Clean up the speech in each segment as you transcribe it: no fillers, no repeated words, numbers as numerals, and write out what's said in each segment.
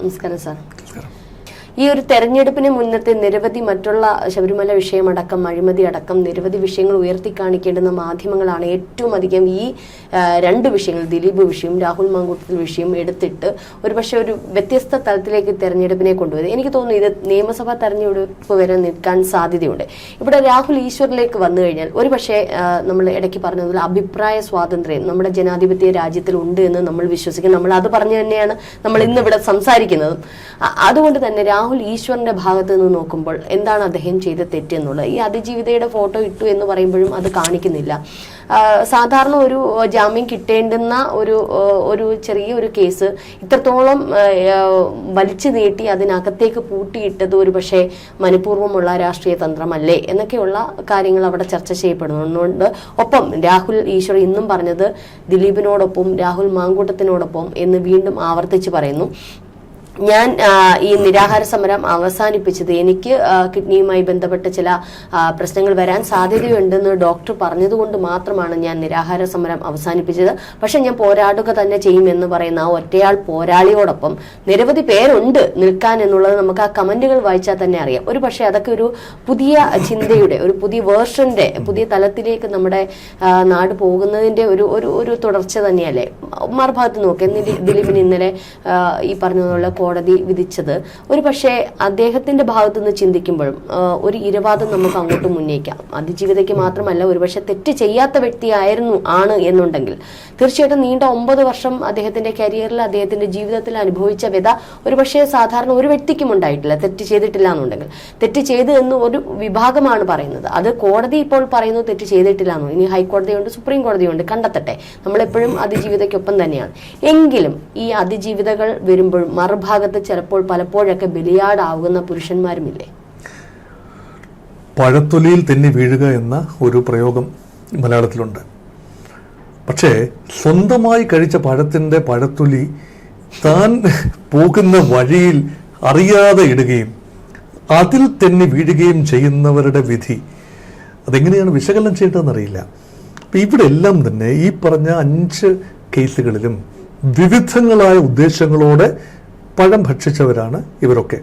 നമസ്കാരം സാർ. ഈ ഒരു തെരഞ്ഞെടുപ്പിനെ മുന്നത്തെ നിരവധി മറ്റുള്ള ശബരിമല വിഷയമടക്കം അഴിമതി അടക്കം നിരവധി വിഷയങ്ങൾ ഉയർത്തിക്കാണിക്കേണ്ടുന്ന മാധ്യമങ്ങളാണ് ഏറ്റവും അധികം ഈ രണ്ട് വിഷയങ്ങൾ, ദിലീപ് വിഷയം, രാഹുൽ മാങ്കൂട്ടത്തിൽ വിഷയം എടുത്തിട്ട് ഒരു വ്യത്യസ്ത തലത്തിലേക്ക് തെരഞ്ഞെടുപ്പിനെ കൊണ്ടുവരും. എനിക്ക് തോന്നുന്നു ഇത് നിയമസഭാ തെരഞ്ഞെടുപ്പ് വരെ നിൽക്കാൻ സാധ്യതയുണ്ട്. ഇവിടെ രാഹുൽ ഈശ്വറിലേക്ക് വന്നു കഴിഞ്ഞാൽ നമ്മൾ ഇടയ്ക്ക് പറഞ്ഞതുപോലെ അഭിപ്രായ സ്വാതന്ത്ര്യം നമ്മുടെ ജനാധിപത്യ രാജ്യത്തിൽ ഉണ്ട് എന്ന് നമ്മൾ വിശ്വസിക്കും. നമ്മൾ അത് പറഞ്ഞു തന്നെയാണ് നമ്മൾ ഇന്നിവിടെ സംസാരിക്കുന്നതും. അതുകൊണ്ട് തന്നെ രാഹുൽ ഈശ്വറിന്റെ ഭാഗത്ത് നിന്ന് നോക്കുമ്പോൾ എന്താണ് അദ്ദേഹം ചെയ്ത തെറ്റെന്നുള്ളത്, ഈ അതിജീവിതയുടെ ഫോട്ടോ ഇട്ടു എന്ന് പറയുമ്പോഴും അത് കാണിക്കുന്നില്ല. സാധാരണ ഒരു ജാമ്യം കിട്ടേണ്ടുന്ന ഒരു ചെറിയൊരു കേസ് ഇത്രത്തോളം വലിച്ചു നീട്ടി അതിനകത്തേക്ക് പൂട്ടിയിട്ടത് ഒരു പക്ഷേ മനഃപൂർവ്വമുള്ള രാഷ്ട്രീയ തന്ത്രമല്ലേ എന്നൊക്കെയുള്ള കാര്യങ്ങൾ അവിടെ ചർച്ച ചെയ്യപ്പെടുന്നുണ്ട്. ഒപ്പം രാഹുൽ ഈശ്വർ ഇന്നും പറഞ്ഞത് ദിലീപിനോടൊപ്പം രാഹുൽ മാങ്കൂട്ടത്തിനോടൊപ്പം എന്ന് വീണ്ടും ആവർത്തിച്ച് പറയുന്നു. ഞാൻ ഈ നിരാഹാര സമരം അവസാനിപ്പിച്ചത് എനിക്ക് കിഡ്നിയുമായി ബന്ധപ്പെട്ട ചില പ്രശ്നങ്ങൾ വരാൻ സാധ്യതയുണ്ടെന്ന് ഡോക്ടർ പറഞ്ഞതുകൊണ്ട് മാത്രമാണ് ഞാൻ നിരാഹാര സമരം അവസാനിപ്പിച്ചത്. പക്ഷെ ഞാൻ പോരാടുക തന്നെ ചെയ്യുമെന്ന് പറയുന്ന ആ ഒറ്റയാൾ പോരാളിയോടൊപ്പം നിരവധി പേരുണ്ട് നിൽക്കാൻ എന്നുള്ളത് നമുക്ക് ആ കമന്റുകൾ വായിച്ചാൽ തന്നെ അറിയാം. ഒരു പക്ഷെ അതൊക്കെ ഒരു പുതിയ ചിന്തയുടെ ഒരു പുതിയ വേർഷന്റെ പുതിയ തലത്തിലേക്ക് നമ്മുടെ നാട് പോകുന്നതിന്റെ ഒരു തുടർച്ച തന്നെയല്ലേ. മറുഭാഗത്ത് നോക്കി ദിലീപിന് ഇന്നലെ ഈ പറഞ്ഞതുള്ള കോടതി വിധിച്ചത് ഒരു പക്ഷേ അദ്ദേഹത്തിന്റെ ഭാഗത്തു നിന്ന് ചിന്തിക്കുമ്പോഴും ഒരു ഇരവാദം നമുക്ക് അങ്ങോട്ട് ഉന്നയിക്കാം. അതിജീവിതയ്ക്ക് മാത്രമല്ല, ഒരുപക്ഷെ തെറ്റ് ചെയ്യാത്ത ആണ് എന്നുണ്ടെങ്കിൽ തീർച്ചയായിട്ടും നീണ്ട 9 വർഷം അദ്ദേഹത്തിന്റെ കരിയറിൽ അദ്ദേഹത്തിന്റെ ജീവിതത്തിൽ അനുഭവിച്ച വ്യത ഒരുപക്ഷെ സാധാരണ ഒരു വ്യക്തിക്കും ഉണ്ടായിട്ടില്ല. തെറ്റ് ചെയ്തിട്ടില്ല എന്നുണ്ടെങ്കിൽ തെറ്റ് ചെയ്തു എന്ന് ഒരു വിഭാഗമാണ് പറയുന്നത്. അത് കോടതി ഇപ്പോൾ പറയുന്നു തെറ്റ് ചെയ്തിട്ടില്ല എന്ന്. ഇനി ഹൈക്കോടതിയുണ്ട്, സുപ്രീം കോടതിയുണ്ട്, കണ്ടെത്തട്ടെ. നമ്മളെപ്പോഴും അതിജീവിതയ്ക്കൊപ്പം തന്നെയാണ്. എങ്കിലും ഈ അതിജീവിതകൾ വരുമ്പോഴും മറുഭാഗത്ത് ചിലപ്പോൾ പലപ്പോഴൊക്കെ ബലിയാടാവുന്ന പുരുഷന്മാരുമില്ലേ? പഴത്തൊലിയിൽ തെന്നി വീഴുക എന്ന ഒരു പ്രയോഗം മലയാളത്തിലുണ്ട്. പക്ഷേ സ്വന്തമായി കഴിച്ച പഴത്തിൻ്റെ പഴത്തൊലി താൻ പോകുന്ന വഴിയിൽ അറിയാതെ ഇടുകയും അതിൽ തെന്നി വീഴുകയും ചെയ്യുന്നവരുടെ വിധി അതെങ്ങനെയാണ് വിശകലനം ചെയ്യേണ്ടതെന്നറിയില്ല. അപ്പം ഇവിടെ എല്ലാം തന്നെ ഈ പറഞ്ഞ 5 കേസുകളിലും വിവിധങ്ങളായ ഉദ്ദേശങ്ങളോടെ പഴം ഭക്ഷിച്ചവരാണ് ഇവരൊക്കെ.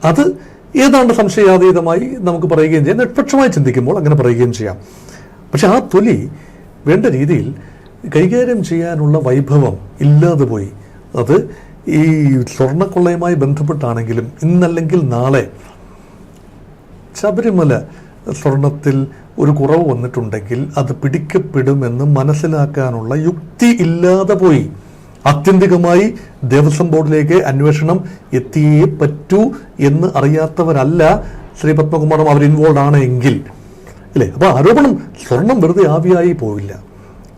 അത് ഏതാണ്ട് സംശയാതീതമായി നമുക്ക് പറയുകയും ചെയ്യാം, നിഷ്പക്ഷമായി ചിന്തിക്കുമ്പോൾ അങ്ങനെ പറയുകയും ചെയ്യാം. പക്ഷെ ആ തൊലി വേണ്ട രീതിയിൽ കൈകാര്യം ചെയ്യാനുള്ള വൈഭവം ഇല്ലാതെ പോയി. അത് ഈ സ്വർണ്ണക്കൊള്ളയുമായി ബന്ധപ്പെട്ടാണെങ്കിലും ഇന്നല്ലെങ്കിൽ നാളെ ശബരിമല സ്വർണത്തിൽ ഒരു കുറവ് വന്നിട്ടുണ്ടെങ്കിൽ അത് പിടിക്കപ്പെടുമെന്ന് മനസ്സിലാക്കാനുള്ള യുക്തി ഇല്ലാതെ പോയി. ആത്യന്തികമായി ദേവസ്വം ബോർഡിലേക്ക് അന്വേഷണം എത്തിയേ പറ്റൂ എന്ന് അറിയാത്തവരല്ല ശ്രീ പത്മകുമാറും അവർ ഇൻവോൾവ് ആണ് എങ്കിൽ അല്ലേ. അപ്പോൾ ആരോപണം സ്വർണം വെറുതെ ആവിയായി പോവില്ല.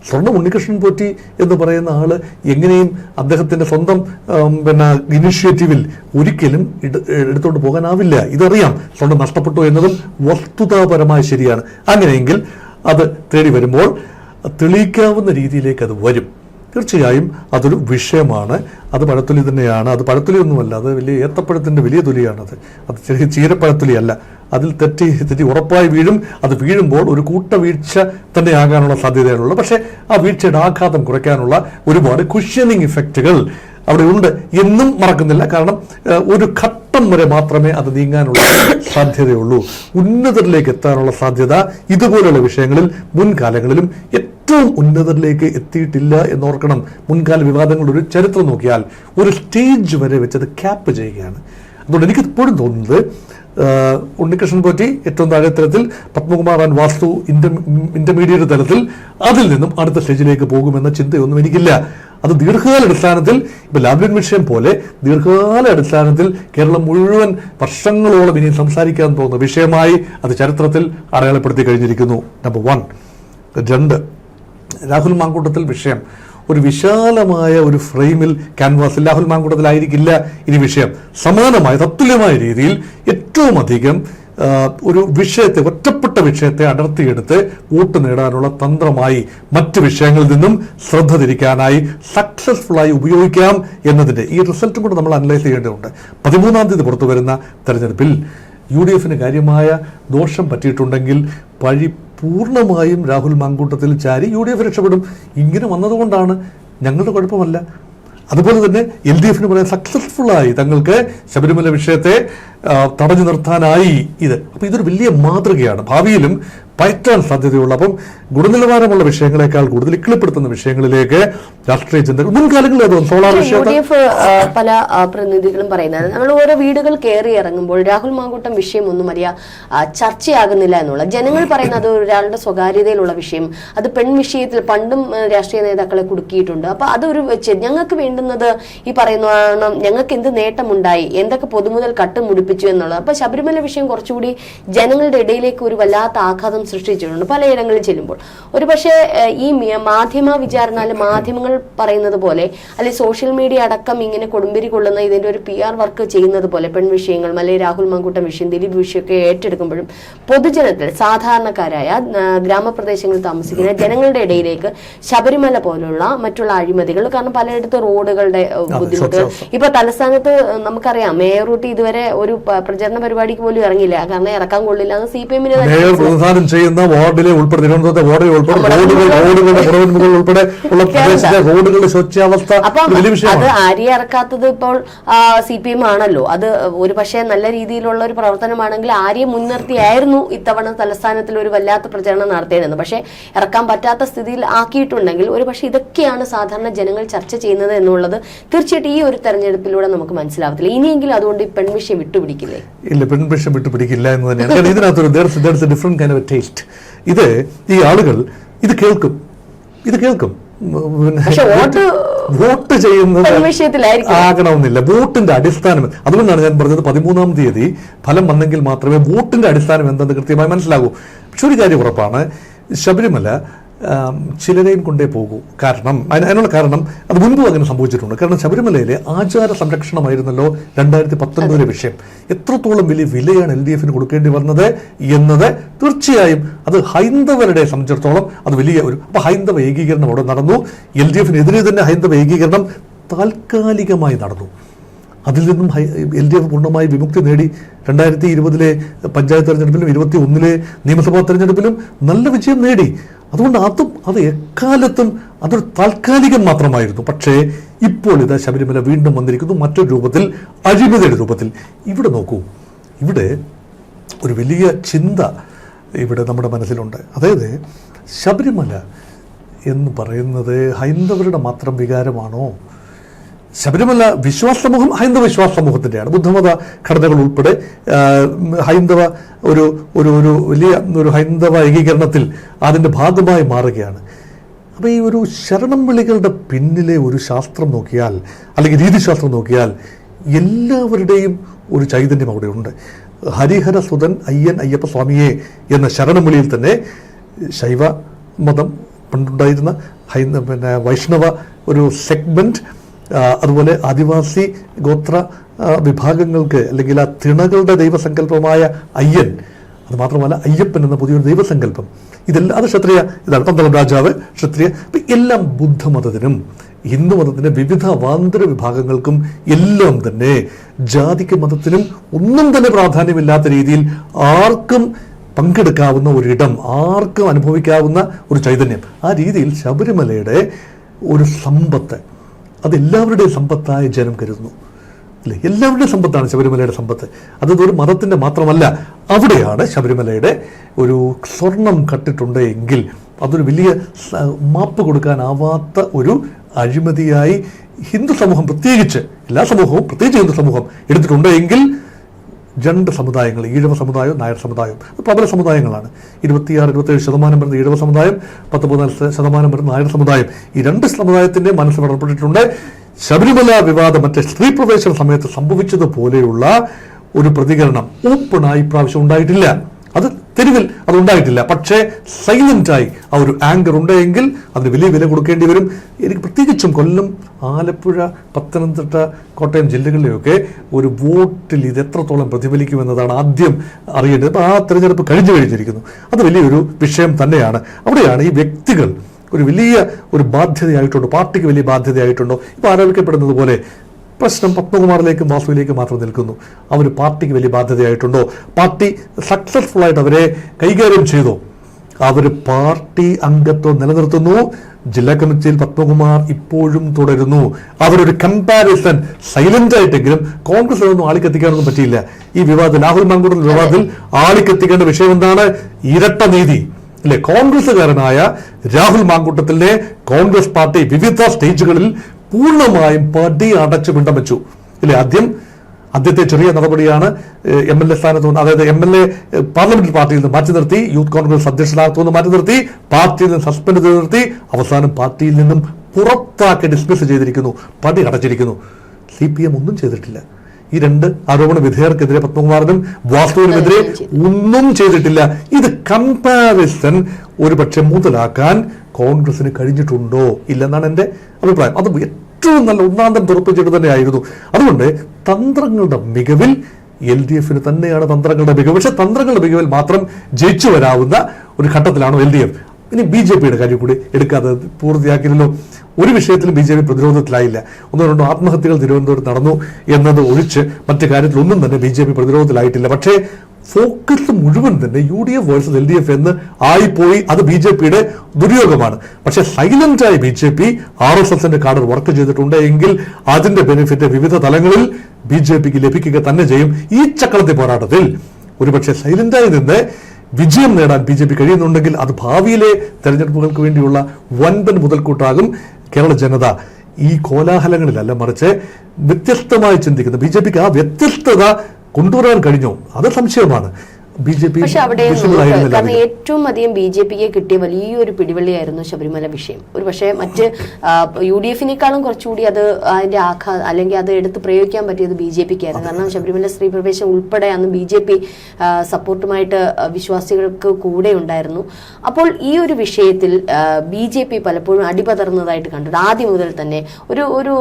സ്വർണം ഉണ്ണികൃഷ്ണൻ പോറ്റി എന്ന് പറയുന്ന ആള് എങ്ങനെയും അദ്ദേഹത്തിന്റെ സ്വന്തം ഇനിഷ്യേറ്റീവിൽ ഒരിക്കലും എടുത്തുകൊണ്ട് പോകാനാവില്ല. ഇതറിയാം. സ്വർണം നഷ്ടപ്പെട്ടു എന്നതും വസ്തുതാപരമായി ശരിയാണ്. അങ്ങനെയെങ്കിൽ അത് തേടി വരുമ്പോൾ തെളിയിക്കാവുന്ന രീതിയിലേക്ക് അത് വരും. തീർച്ചയായും അതൊരു വിഷയമാണ്. അത് പഴത്തൊലി തന്നെയാണ്. അത് പഴത്തൊലിയൊന്നുമല്ല, അത് വലിയ ഏത്തപ്പഴത്തിൻ്റെ വലിയ തൊലിയാണത്. അത് ചെറിയ ചീരപ്പഴത്തൊലിയല്ല. അതിൽ തെറ്റി ഉറപ്പായി വീഴും. അത് വീഴുമ്പോൾ ഒരു കൂട്ടവീഴ്ച തന്നെ ആകാനുള്ള സാധ്യതയാണുള്ളത്. പക്ഷേ ആ വീഴ്ചയുടെ ആഘാതം കുറയ്ക്കാനുള്ള ഒരുപാട് കുഷ്യനിങ് ഇഫക്റ്റുകൾ അവിടെ ഉണ്ട് എന്നും മറക്കുന്നില്ല. കാരണം ഒരു ഘട്ടം വരെ മാത്രമേ അത് നീങ്ങാനുള്ള സാധ്യതയുള്ളൂ. ഉന്നതരിലേക്ക് എത്താനുള്ള സാധ്യത ഇതുപോലുള്ള വിഷയങ്ങളിൽ മുൻകാലങ്ങളിലും ഏറ്റവും ഉന്നതരിലേക്ക് എത്തിയിട്ടില്ല എന്നോർക്കണം. മുൻകാല വിവാദങ്ങളുടെ ഒരു ചരിത്രം നോക്കിയാൽ ഒരു സ്റ്റേജ് വരെ വെച്ചത് ക്യാപ്പ് ചെയ്യുകയാണ്. അതുകൊണ്ട് എനിക്ക് ഇപ്പോഴും തോന്നുന്നത് ഉണ്ണികൃഷ്ണൻ പോറ്റി ഏറ്റവും താഴെ തലത്തിൽ, പത്മകുമാർ ആൻഡ് വാസ്തു ഇന്റർമീഡിയറ്റ് തലത്തിൽ, അതിൽ നിന്നും അടുത്ത സ്റ്റേജിലേക്ക് പോകുമെന്ന ചിന്തയൊന്നും എനിക്കില്ല. അത് ദീർഘകാല അടിസ്ഥാനത്തിൽ ഇപ്പൊ ലാവ്ലിൻ വിഷയം പോലെ ദീർഘകാല അടിസ്ഥാനത്തിൽ കേരളം മുഴുവൻ വർഷങ്ങളോളം ഇനി സംസാരിക്കാൻ പോകുന്ന വിഷയമായി അത് ചരിത്രത്തിൽ അടയാളപ്പെടുത്തി കഴിഞ്ഞിരിക്കുന്നു. നമ്പർ 1. 2, രാഹുൽ മാങ്കൂട്ടത്തിൽ വിഷയം ഒരു വിശാലമായ ഒരു ഫ്രെയിമിൽ ക്യാൻവാസിൽ രാഹുൽ മാങ്കൂട്ടത്തിലായിരിക്കില്ല ഇനി വിഷയം. സമാനമായ തത്തുല്യമായ രീതിയിൽ ഏറ്റവും അധികം ഒരു വിഷയത്തെ, ഒറ്റപ്പെട്ട വിഷയത്തെ അടർത്തിയെടുത്ത് വോട്ട് നേടാനുള്ള തന്ത്രമായി മറ്റ് വിഷയങ്ങളിൽ നിന്നും ശ്രദ്ധ തിരിക്കാനായി സക്സസ്ഫുള്ളായി ഉപയോഗിക്കാം എന്നതിൻ്റെ ഈ റിസൾട്ടും കൂടെ നമ്മൾ അനലൈസ് ചെയ്യേണ്ടതുണ്ട്. 13-ാം തീയതി പുറത്തു വരുന്ന തെരഞ്ഞെടുപ്പിൽ UDF കാര്യമായ ദോഷം പറ്റിയിട്ടുണ്ടെങ്കിൽ പഴി പൂർണ്ണമായും രാഹുൽ മാങ്കൂട്ടത്തിൽ ചാരി UDF രക്ഷപ്പെടും. ഇങ്ങനെ വന്നതുകൊണ്ടാണ്, ഞങ്ങളുടെ കുഴപ്പമല്ല. അതുപോലെ തന്നെ LDF പറയാൻ സക്സസ്ഫുള്ളായി തങ്ങൾക്ക് ശബരിമല വിഷയത്തെ തടഞ്ഞു നിർത്താനായി ഇത്. അപ്പോൾ ഇതൊരു വലിയ മാതൃകയാണ്, ഭാവിയിലും പയറ്റാൻ സാധ്യതയുള്ള. അപ്പം ഗുണനിലവാരമുള്ള വിഷയങ്ങളെക്കാൾ കൂടുതൽ ഇക്കിളിപ്പെടുത്തുന്ന വിഷയങ്ങളിലേക്ക് രാഷ്ട്രീയ ചിന്തകൾ മുൻകാലങ്ങളിൽ സോളാർ UDF പല പ്രതിനിധികളും പറയുന്നത് നമ്മൾ ഓരോ വീടുകൾ കയറി ഇറങ്ങുമ്പോൾ രാഹുൽ മാങ്കൂട്ടം വിഷയം ഒന്നും വലിയ ചർച്ചയാകുന്നില്ല എന്നുള്ള. ജനങ്ങൾ പറയുന്നത് ഒരാളുടെ സ്വകാര്യതയിലുള്ള വിഷയം, അത് പെൺ വിഷയത്തിൽ പണ്ടും രാഷ്ട്രീയ നേതാക്കളെ കുടുക്കിയിട്ടുണ്ട്. അപ്പൊ അതൊരു ഞങ്ങൾക്ക് വേണ്ടുന്നത് ഈ പറയുന്ന ഞങ്ങൾക്ക് എന്ത് നേട്ടമുണ്ടായി, എന്തൊക്കെ പൊതുമുതൽ കട്ടുമുടിപ്പിച്ചു എന്നുള്ളത്. അപ്പൊ ശബരിമല വിഷയം കുറച്ചുകൂടി ജനങ്ങളുടെ ഇടയിലേക്ക് ഒരു വല്ലാത്ത ആഘാതം സൃഷ്ടിച്ചിട്ടുണ്ട് പലയിടങ്ങളിൽ ചെല്ലുമ്പോൾ. ഒരു പക്ഷേ ഈ മാധ്യമ വിചാരണ, മാധ്യമങ്ങൾ പറയുന്നത് പോലെ, അല്ലെങ്കിൽ സോഷ്യൽ മീഡിയ അടക്കം ഇങ്ങനെ കൊടുമ്പിരി കൊള്ളുന്ന ഇതിന്റെ ഒരു PR വർക്ക് ചെയ്യുന്നത് പോലെ പെൺ വിഷയങ്ങൾ, അല്ലെങ്കിൽ രാഹുൽ മാങ്കൂട്ടം വിഷയം, ദിലീപ് വിഷയമൊക്കെ ഏറ്റെടുക്കുമ്പോഴും പൊതുജനത്തിൽ സാധാരണക്കാരായ ഗ്രാമപ്രദേശങ്ങളിൽ താമസിക്കുന്ന ജനങ്ങളുടെ ഇടയിലേക്ക് ശബരിമല പോലുള്ള മറ്റുള്ള അഴിമതികൾ, കാരണം പലയിടത്തും റോഡുകളുടെ ബുദ്ധിമുട്ടുകൾ. ഇപ്പൊ തലസ്ഥാനത്ത് നമുക്കറിയാം മേയർ റൂട്ട് ഇതുവരെ ഒരു പ്രചരണ പരിപാടിക്ക് പോലും ഇറങ്ങിയില്ല, കാരണം ഇറക്കാൻ കൊള്ളില്ല എന്ന് CPM ചെയ്യുന്ന വാർഡിലെ ഉൾപ്പെടെ തിരുവനന്തപുരത്തെ വാർഡിൽ ഉൾപ്പെടെ റോഡുകളുടെ പുറമുകൾ ഉൾപ്പെടെ ഉള്ള പ്രദേശത്തെ റോഡുകളുടെ ശോച്യാവസ്ഥ വലിയ വിഷയമാണ്. അത് ആര്യ ഇറക്കാത്തത് ഇപ്പോൾ CPM ആണല്ലോ. അത് ഒരു പക്ഷേ നല്ല രീതിയിലുള്ള ഒരു പ്രവർത്തനമാണെങ്കിൽ ആര്യ മുൻനിർത്തിയായിരുന്നു ഇത്തവണ തലസ്ഥാനത്തിൽ ഒരു വല്ലാത്ത പ്രചരണം നടത്തേണ്ടത്. പക്ഷേ ഇറക്കാൻ പറ്റാത്ത സ്ഥിതിയിൽ ആക്കിയിട്ടുണ്ടെങ്കിൽ ഒരു പക്ഷേ ഇതൊക്കെയാണ് സാധാരണ ജനങ്ങൾ ചർച്ച ചെയ്യുന്നത് എന്നുള്ളത് തീർച്ചയായിട്ടും ഈ ഒരു തെരഞ്ഞെടുപ്പിലൂടെ നമുക്ക് മനസ്സിലാവത്തില്ല. ഇനിയെങ്കിലും അതുകൊണ്ട് ഈ പെൺവിഷയം വിട്ടുപിടിക്കില്ലേ? ഇല്ല, പെൺവിഷയം വിട്ടുപിടിക്കില്ല എന്ന് തന്നെയാണ്. ഇതിനകത്തൊരു ഡിഫറെന്റ് കൈൻഡ് ഓഫ് ടേസ്റ്റ്. ഇത് ഈ ആളുകൾ ഇത് കേൾക്കും വോട്ട് ചെയ്യുന്നത് ആകണമെന്നില്ല. വോട്ടിന്റെ അടിസ്ഥാനം, അതുകൊണ്ടാണ് ഞാൻ പറഞ്ഞത് 13-ാം തീയതി ഫലം വന്നെങ്കിൽ മാത്രമേ വോട്ടിന്റെ അടിസ്ഥാനം എന്തെന്ന് കൃത്യമായി മനസ്സിലാകൂ. പക്ഷെ ഒരു കാര്യം ഉറപ്പാണ്, ശബരിമല ചിലരെയും കൊണ്ടേ പോകൂ. കാരണം അതിനുള്ള കാരണം അത് മുൻപും അങ്ങനെ സംഭവിച്ചിട്ടുണ്ട്. കാരണം ശബരിമലയിലെ ആചാര സംരക്ഷണമായിരുന്നല്ലോ 2019 വിഷയം. എത്രത്തോളം വലിയ വിലയാണ് LDF കൊടുക്കേണ്ടി വന്നത് എന്നത് തീർച്ചയായും അത് ഹൈന്ദവരുടെ സംബന്ധിച്ചിടത്തോളം അത് വലിയ ഒരു. അപ്പൊ ഹൈന്ദവ ഏകീകരണം അവിടെ നടന്നു. LDF തന്നെ ഹൈന്ദവ ഏകീകരണം താൽക്കാലികമായി നടന്നു. അതിൽ നിന്നും LDF പൂർണ്ണമായി വിമുക്തി നേടി. 2020 പഞ്ചായത്ത് തെരഞ്ഞെടുപ്പിലും 2021 നിയമസഭാ തെരഞ്ഞെടുപ്പിലും നല്ല വിജയം നേടി. അതുകൊണ്ട് അത് എക്കാലത്തും അതൊരു താൽക്കാലികം മാത്രമായിരുന്നു. പക്ഷേ ഇപ്പോൾ ഇത് ശബരിമല വീണ്ടും വന്നിരിക്കുന്നു മറ്റൊരു രൂപത്തിൽ, അഴിമതിയുടെ രൂപത്തിൽ. ഇവിടെ നോക്കൂ, ഇവിടെ ഒരു വലിയ ചിന്ത ഇവിടെ നമ്മുടെ മനസ്സിലുണ്ട്. അതായത് ശബരിമല എന്ന് പറയുന്നത് ഹൈന്ദവരുടെ മാത്രം വികാരമാണോ? ശബരിമല വിശ്വാസ സമൂഹം ഹൈന്ദവ വിശ്വാസ സമൂഹത്തിൻ്റെയാണ്. ബുദ്ധമത ഘടനകൾ ഉൾപ്പെടെ ഹൈന്ദവ ഒരു വലിയ ഒരു ഹൈന്ദവ ഏകീകരണത്തിൽ അതിൻ്റെ ഭാഗമായി മാറുകയാണ്. അപ്പോൾ ഈ ഒരു ശരണം വിളികളുടെ പിന്നിലെ ഒരു ശാസ്ത്രം നോക്കിയാൽ, അല്ലെങ്കിൽ രീതിശാസ്ത്രം നോക്കിയാൽ, എല്ലാവരുടെയും ഒരു ചൈതന്യം അവിടെയുണ്ട്. ഹരിഹരസുതൻ അയ്യപ്പ സ്വാമിയെ എന്ന ശരണം വിളിയിൽ തന്നെ ശൈവ മതം പണ്ടുണ്ടായിരുന്ന വൈഷ്ണവ ഒരു സെഗ്മെന്റ്, അതുപോലെ ആദിവാസി ഗോത്ര വിഭാഗങ്ങൾക്ക് അല്ലെങ്കിൽ ആ തിണകളുടെ ദൈവസങ്കല്പമായ അയ്യൻ, അത് മാത്രമല്ല അയ്യപ്പൻ എന്ന പുതിയൊരു ദൈവസങ്കല്പം, ഇതെല്ലാം അത് ക്ഷത്രിയ, ഇതാണ് 12 രാജാവ് ക്ഷത്രിയ. എല്ലാം ബുദ്ധമതത്തിനും ഹിന്ദുമതത്തിൻ്റെ വിവിധ അവാന്തര വിഭാഗങ്ങൾക്കും എല്ലാം തന്നെ ജാതിക്ക് മതത്തിനും ഒന്നും തന്നെ പ്രാധാന്യമില്ലാത്ത രീതിയിൽ ആർക്കും പങ്കെടുക്കാവുന്ന ഒരിടം, ആർക്കും അനുഭവിക്കാവുന്ന ഒരു ചൈതന്യം. ആ രീതിയിൽ ശബരിമലയുടെ ഒരു സമ്പത്ത്, അതെല്ലാവരുടെയും സമ്പത്തായ ജനം കരുതുന്നു അല്ലേ? എല്ലാവരുടെയും സമ്പത്താണ് ശബരിമലയുടെ സമ്പത്ത്. അതൊരു മതത്തിൻ്റെ മാത്രമല്ല. അവിടെയാണ് ശബരിമലയുടെ ഒരു സ്വർണം കട്ടിട്ടുണ്ട് എങ്കിൽ അതൊരു വലിയ മാപ്പ് കൊടുക്കാനാവാത്ത ഒരു അഴിമതിയായി ഹിന്ദു സമൂഹം, പ്രത്യേകിച്ച് എല്ലാ സമൂഹവും, പ്രത്യേകിച്ച് ഹിന്ദു സമൂഹം എടുത്തിട്ടുണ്ട് എങ്കിൽ 2 സമുദായങ്ങൾ, ഈഴവ സമുദായവും നായർ സമുദായവും, പ്രബല സമുദായങ്ങളാണ്. 26-27% വരുന്ന ഈഴവ സമുദായം, 14% വരുന്ന നായർ സമുദായം. ഈ 2 സമുദായത്തിൻ്റെ മനസ്സ് വിടർപ്പെട്ടിട്ടുണ്ട്. ശബരിമല വിവാദം മറ്റേ സ്ത്രീ പ്രവേശന സമയത്ത് സംഭവിച്ചതുപോലെയുള്ള ഒരു പ്രതികരണം ഓപ്പണായി ഇപ്രാവശ്യം ഉണ്ടായിട്ടില്ല. അത് തെരുവിൽ അതുണ്ടായിട്ടില്ല. പക്ഷേ സൈലന്റായി ആ ഒരു ആങ്കർ ഉണ്ടെങ്കിൽ അതിന് വലിയ വില കൊടുക്കേണ്ടി വരും. എനിക്ക് പ്രത്യേകിച്ചും കൊല്ലം, ആലപ്പുഴ, പത്തനംതിട്ട, കോട്ടയം ജില്ലകളിലെയൊക്കെ ഒരു വോട്ടിൽ ഇത് എത്രത്തോളം പ്രതിഫലിക്കുമെന്നതാണ് ആദ്യം അറിയേണ്ടത്. അപ്പോൾ ആ തെരഞ്ഞെടുപ്പ് കഴിഞ്ഞിരിക്കുന്നു. അത് വലിയൊരു വിഷയം തന്നെയാണ്. അവിടെയാണ് ഈ വ്യക്തികൾ ഒരു വലിയ ഒരു ബാധ്യതയായിട്ടുണ്ടോ, പാർട്ടിക്ക് വലിയ ബാധ്യതയായിട്ടുണ്ടോ? ഇപ്പോൾ ആരോപിക്കപ്പെടുന്നത് പോലെ പ്രശ്നം പത്മകുമാറിലേക്കും വാസുവിലേക്കും മാത്രം നിൽക്കുന്നു. അവർ പാർട്ടിക്ക് വലിയ ബാധ്യതയായിട്ടുണ്ടോ? പാർട്ടി സക്സസ്ഫുൾ ആയിട്ട് അവരെ കൈകാര്യം ചെയ്തോ? അവർ പാർട്ടി അംഗത്വം നിലനിർത്തുന്നു. ജില്ലാ കമ്മിറ്റിയിൽ പത്മകുമാർ ഇപ്പോഴും തുടരുന്നു. അവരൊരു കമ്പാരിസൺ സൈലന്റ് ആയിട്ടെങ്കിലും കോൺഗ്രസ് അതൊന്നും ആളിക്കത്തിക്കാനൊന്നും പറ്റിയില്ല. ഈ വിവാദത്തിൽ, രാഹുൽ മാങ്കൂട്ടത്തിൽ വിവാദത്തിൽ ആളിക്കത്തിക്കേണ്ട വിഷയം എന്താണ്? ഇരട്ട നീതി അല്ലെ? കോൺഗ്രസുകാരനായ രാഹുൽ മാങ്കൂട്ടത്തിലെ കോൺഗ്രസ് പാർട്ടി വിവിധ സ്റ്റേജുകളിൽ പൂർണ്ണമായും പടി അടച്ചു പിണ്ടം വെച്ചു ഇല്ലേ? ആദ്യത്തെ ചെറിയ നടപടിയാണ് MLA സ്ഥാനത്ത് നിന്ന്, അതായത് MLA പാർലമെന്ററി പാർട്ടിയിൽ നിന്ന് മാറ്റി നിർത്തി, യൂത്ത് കോൺഗ്രസ് അധ്യക്ഷനാകത്തു നിന്ന് മാറ്റി നിർത്തി, പാർട്ടിയിൽ നിന്ന് സസ്പെൻഡ് ചെയ്ത് നിർത്തി, അവസാനം പാർട്ടിയിൽ നിന്നും പുറത്താക്കി ഡിസ്മിസ് ചെയ്തിരിക്കുന്നു, പടി അടച്ചിരിക്കുന്നു. CPM ഒന്നും ചെയ്തിട്ടില്ല. ഈ രണ്ട് ആരോപണ വിധേയർക്കെതിരെ പത്മകുമാറിനും വാസുവിനുമെതിരെ ഒന്നും ചെയ്തിട്ടില്ല. ഇത് കമ്പാരിസൺ ഒരുപക്ഷെ മുതലാക്കാൻ കോൺഗ്രസിന് കഴിഞ്ഞിട്ടുണ്ടോ ഇല്ലെന്നാണ് എൻ്റെ അഭിപ്രായം. അത് ഏറ്റവും നല്ല ഒന്നാന്തരം തുറപ്പിച്ചിട്ട് തന്നെയായിരുന്നു. അതുകൊണ്ട് തന്ത്രങ്ങളുടെ മികവിൽ LDFന് തന്നെയാണ് തന്ത്രങ്ങളുടെ മികവ്. പക്ഷെ തന്ത്രങ്ങളുടെ മികവിൽ മാത്രം ജയിച്ചു വരാവുന്ന ഒരു ഘട്ടത്തിലാണോ LDF? ഇനി BJPയുടെ കാര്യം കൂടി എടുക്കാതെ പൂർത്തിയാക്കിയല്ലോ. ഒരു വിഷയത്തിലും BJP പ്രതിരോധത്തിലായില്ല. ഒന്നോ രണ്ടോ ആത്മഹത്യകൾ തിരുവനന്തപുരത്ത് നടന്നു എന്നത് ഒഴിച്ച് മറ്റു കാര്യത്തിലൊന്നും തന്നെ BJP പ്രതിരോധത്തിലായിട്ടില്ല. പക്ഷേ ഫോക്കസ് മുഴുവൻ തന്നെ UDF വേഴ്സസ് LDF എന്ന് ആയിപ്പോയി. അത് BJPയുടെ ദുര്യോഗമാണ്. പക്ഷെ സൈലന്റായി BJP RSSന്റെ കാർഡർ വർക്ക് ചെയ്തിട്ടുണ്ട് എങ്കിൽ അതിന്റെ ബെനിഫിറ്റ് വിവിധ തലങ്ങളിൽ BJPക്ക് ലഭിക്കുക തന്നെ ചെയ്യും. ഈ ചക്രവർത്തി പോരാട്ടത്തിൽ ഒരുപക്ഷെ സൈലന്റായി നിന്ന് വിജയം നേടാൻ BJP കഴിയുന്നുണ്ടെങ്കിൽ അത് ഭാവിയിലെ തെരഞ്ഞെടുപ്പുകൾക്ക് വേണ്ടിയുള്ള വൻപൻ മുതൽക്കൂട്ടാകും. കേരള ജനത ഈ കോലാഹലങ്ങളിലല്ല, മറിച്ച് വ്യത്യസ്തമായി ചിന്തിക്കുന്ന BJPക്ക് ആ വ്യത്യസ്തത കൊണ്ടുവരാൻ കഴിഞ്ഞോ അത് സംശയമാണ്. BJP പക്ഷെ അവിടെ കാരണം ഏറ്റവും അധികം BJPക്ക് കിട്ടിയ വലിയൊരു പിടിവള്ളിയായിരുന്നു ശബരിമല വിഷയം. ഒരു പക്ഷേ മറ്റ് UDFനേക്കാളും കുറച്ചുകൂടി അത് അതിന്റെ അല്ലെങ്കിൽ അത് എടുത്ത് പ്രയോഗിക്കാൻ പറ്റിയത് BJPക്കായിരുന്നു. കാരണം ശബരിമല സ്ത്രീ പ്രവേശം ഉൾപ്പെടെ അന്ന് BJP സപ്പോർട്ടുമായിട്ട് വിശ്വാസികൾക്ക് കൂടെ ഉണ്ടായിരുന്നു. അപ്പോൾ ഈ ഒരു വിഷയത്തിൽ BJP പലപ്പോഴും അടിപതർന്നതായിട്ട് കണ്ടു. ആദ്യം മുതൽ തന്നെ ഒരു ഒരു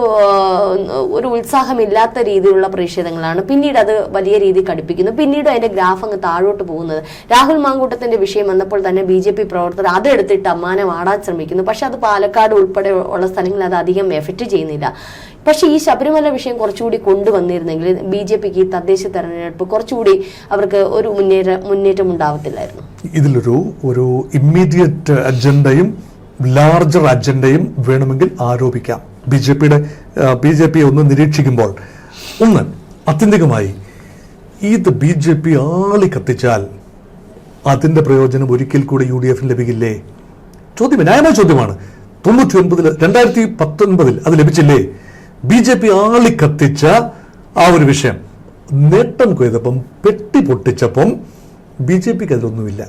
ഒരു ഉത്സാഹമില്ലാത്ത രീതിയിലുള്ള പ്രതിഷേധങ്ങളാണ്. പിന്നീട് അത് വലിയ രീതിയിൽ കടുപ്പിക്കുന്നു. പിന്നീട് അതിന്റെ ഗ്രാഫ് അങ്ങ് താഴോട്ട് പോകുന്നത്. രാഹുൽ മാങ്കൂട്ടത്തിന്റെ വിഷയം വന്നപ്പോൾ തന്നെ BJP പ്രവർത്തകർ അതെടുത്തിട്ട് അമ്മാനെ വാടാൻ ശ്രമിക്കുന്നു. പക്ഷെ അത് പാലക്കാട് ഉൾപ്പെടെ ഉള്ള സ്ഥലങ്ങളിൽ അത് അധികം എഫക്റ്റ് ചെയ്യുന്നില്ല. പക്ഷെ ഈ ശബരിമല വിഷയം കുറച്ചുകൂടി കൊണ്ടുവന്നിരുന്നെങ്കിൽ BJPക്ക് ഈ തദ്ദേശ തെരഞ്ഞെടുപ്പ് കുറച്ചുകൂടി അവർക്ക് ഒരു മുന്നേറ്റം ഉണ്ടാവത്തില്ലായിരുന്നു. ഇതിലൊരു ഇമ്മീഡിയറ്റ് അജണ്ടയും ലാർജർ അജണ്ടയും വേണമെങ്കിൽ ആരോപിക്കാം. BJP ഒന്ന് നിരീക്ഷിക്കുമ്പോൾ ഒന്ന് ആത്യന്തികമായി ഇത് BJP ആളി കത്തിച്ചാൽ അതിന്റെ പ്രയോജനം ഒരിക്കൽ കൂടി UDFന് ലഭിക്കില്ലേ? ചോദ്യം ന്യായമായ ചോദ്യമാണ്. 2019 അത് ലഭിച്ചില്ലേ? BJP ആളി കത്തിച്ച ആ ഒരു വിഷയം നേട്ടം കൊയ്തപ്പം, പെട്ടി പൊട്ടിച്ചപ്പം BJPക്ക് അതിലൊന്നുമില്ല.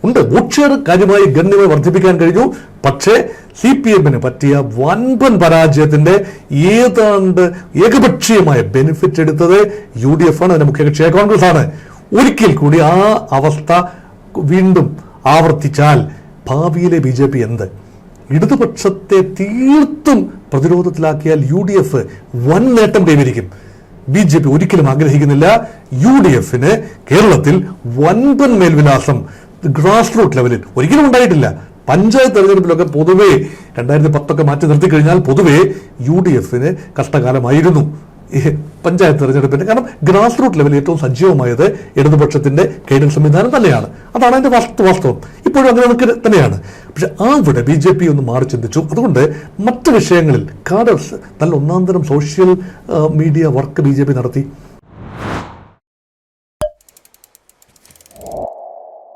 ഉണ്ട്, വോട്ട് ഷെയർ കാര്യമായി ഗണ്യമായി വർദ്ധിപ്പിക്കാൻ കഴിഞ്ഞു. പക്ഷേ CPMന് പറ്റിയ വൻപൻ പരാജയത്തിന്റെ ഏതാണ്ട് ഏകപക്ഷീയമായ ബെനിഫിറ്റ് എടുത്തത് UDF ആണ്, അതിന്റെ മുഖ്യകക്ഷിയായ കോൺഗ്രസ് ആണ്. ഒരിക്കൽ കൂടി ആ അവസ്ഥ വീണ്ടും ആവർത്തിച്ചാൽ ഭാവിയിലെ BJP എന്ത്? ഇടതുപക്ഷത്തെ തീർത്തും പ്രതിരോധത്തിലാക്കിയാൽ UDF വൻ നേട്ടം കൈവരിക്കും. BJP ഒരിക്കലും ആഗ്രഹിക്കുന്നില്ല UDFന് കേരളത്തിൽ വൻപൻ മേൽവിലാസം ഗ്രാസ് റൂട്ട് ലെവലിൽ ഒരിക്കലും ഉണ്ടായിട്ടില്ല. പഞ്ചായത്ത് തെരഞ്ഞെടുപ്പിലൊക്കെ പൊതുവെ 2010 മാറ്റി നിർത്തി കഴിഞ്ഞാൽ പൊതുവെ UDFന് കഷ്ടകാലമായിരുന്നു പഞ്ചായത്ത് തെരഞ്ഞെടുപ്പിന്റെ. കാരണം ഗ്രാസ് റൂട്ട് ലെവലിൽ ഏറ്റവും സജീവമായത് ഇടതുപക്ഷത്തിന്റെ ഗൈഡൻസ് സംവിധാനം തന്നെയാണ്. അതാണ് അതിന്റെ വാസ്തവം. ഇപ്പോഴും അങ്ങനെ തന്നെയാണ്. പക്ഷെ അവിടെ BJP ഒന്ന് മാറി ചിന്തിച്ചു. അതുകൊണ്ട് മറ്റു വിഷയങ്ങളിൽ കാഡേഴ്സ് നല്ല ഒന്നാന്തരം സോഷ്യൽ മീഡിയ വർക്ക് BJP നടത്തി.